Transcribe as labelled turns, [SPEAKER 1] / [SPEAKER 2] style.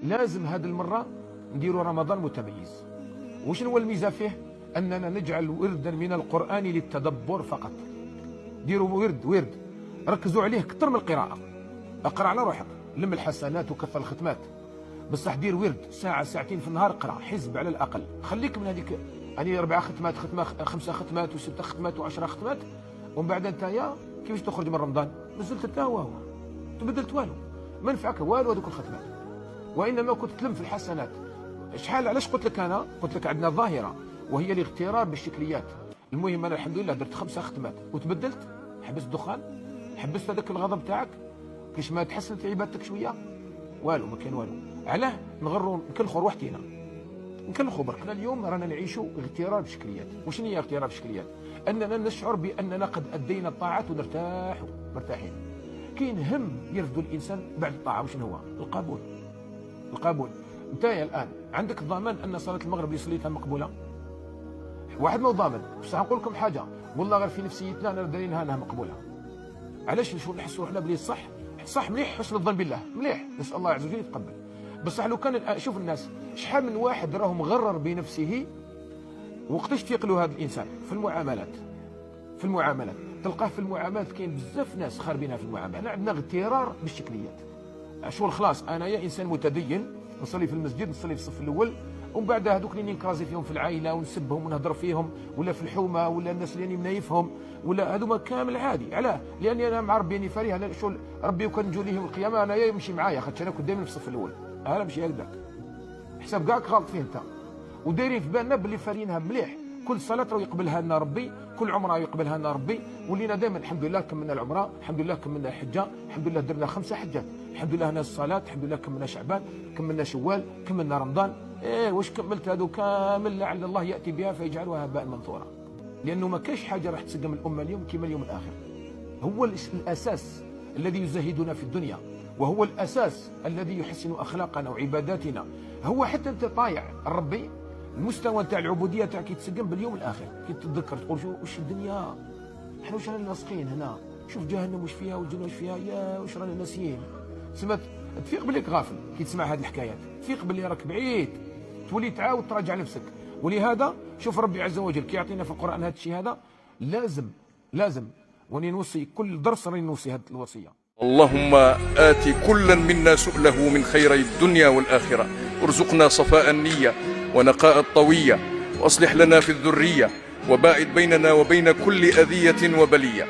[SPEAKER 1] لازم هذه المرة نديروا رمضان متميز. وشنو هو الميزة فيه؟ أننا نجعل وردا من القرآن للتدبر فقط. ديروا ورد ركزوا عليه كثر من القراءة، اقرأ على روحك، لم الحسنات وكفى الختمات. بصح دير ورد ساعة ساعتين في النهار، اقرأ حزب على الأقل. خليك من هذيك يعني 4 ختمات 5 ختمات و6 ختمات و10 ختمات، ومن بعد انت كيفاش تخرج من رمضان؟ نزلت انت هو تبدلت والو، ما نفعك والو هذوك الختمات، وإنما كنت تلم في الحسنات. شحال علاش قلت لك أنا؟ قلت لك عندنا ظاهرة وهي الاغترار بالشكليات. المهم أنا الحمد لله درت 5 ختمات وتبدلت، حبست الدخان، حبست هذاك الغضب تاعك، كاش ما تحسنت عبادتك شوية؟ والو، ما كان والو. علاه نغروا نكلخوا روحتينا، نكلخوا بركنا. اليوم رانا نعيشوا اغترار بالشكليات. وشنو هي اغترار بالشكليات؟ أننا نشعر بأننا قد أدينا الطاعات ونرتاحوا مرتاحين. كاين هم يرفض الإنسان بعد الطاعة، وشنو هو؟ القبول. انت الآن عندك ضمان أن صلاة المغرب اللي صليتها مقبولة؟ واحد ما ضامن، بصح نقول لكم حاجة، والله غير في نفسيتنا انا دايرينها انها مقبولة. علاش نحسوا روحنا بلي صح مليح، حسن الظن بالله مليح، نسأل الله عز وجل يتقبل. بصح لو كان شوف الناس شحال من واحد راه مغرر بنفسه، وقتاش تيقلوا هذا الإنسان في المعاملات تلقاه في المعاملات كاين بزاف ناس خاربينها في المعاملات. عندنا اغترار بالشكليات. شغل خلاص انا يا انسان متدين، نصلي في المسجد، نصلي في الصف الاول، ومن بعد هذوك اللي نكرازي فيهم في العائله ونسبهم ونهضر فيهم، ولا في الحومه، ولا الناس اللي منايفهم، ولا هذوما كامل عادي. علاه؟ لاني انا مع ربي اني فريه. انا شغل ربي وكان نجو ليه يوم القيامه انا يمشي معايا، خاطر انا كنت دائما في الصف الاول. انا ماشي هكذاك، حساب كاعك غلط فيه انت. ودايرين في بالنا باللي فارينها مليح، كل صلاه راه يقبلها لنا ربي، كل عمره يقبلها لنا ربي. ولينا دائما الحمد لله كملنا العمره، الحمد لله كملنا الحجه، الحمد لله درنا 5 حجات، الحمد لله هنا الصلاه، الحمد لله كملنا شعبان، كملنا شوال، كملنا رمضان. واش كملت هذو كامل؟ لعل الله ياتي بها فيجعلها هباء منثورا. لانه ما كاش حاجه راح تسقم الامه اليوم كما اليوم الاخر. هو الاساس الذي يزهدنا في الدنيا، وهو الاساس الذي يحسن اخلاقنا وعباداتنا. هو حتى انت طايع الربي، المستوى تاع العبوديه تاعك يتسقم باليوم الاخر، كي تتذكر تقول واش الدنيا، احنا واش رانا لاصقين هنا، شوف جهنم واش فيها والجنه واش فيها، يا واش رانا ناسيين. سمعت تفيق بليك غافل كي تسمع هذه الحكايات، تفيق بلي راك بعيد، تولي تعاود تراجع نفسك. ولهذا شوف ربي عز وجل كي يعطينا في القران هذا الشيء هذا، لازم وني نوصي كل درس راني نوصي هذه الوصيه.
[SPEAKER 2] اللهم آت كلا منا سؤله من خيري الدنيا والآخرة، ارزقنا صفاء النية ونقاء الطوية، وأصلح لنا في الذرية، وباعد بيننا وبين كل أذية وبلية.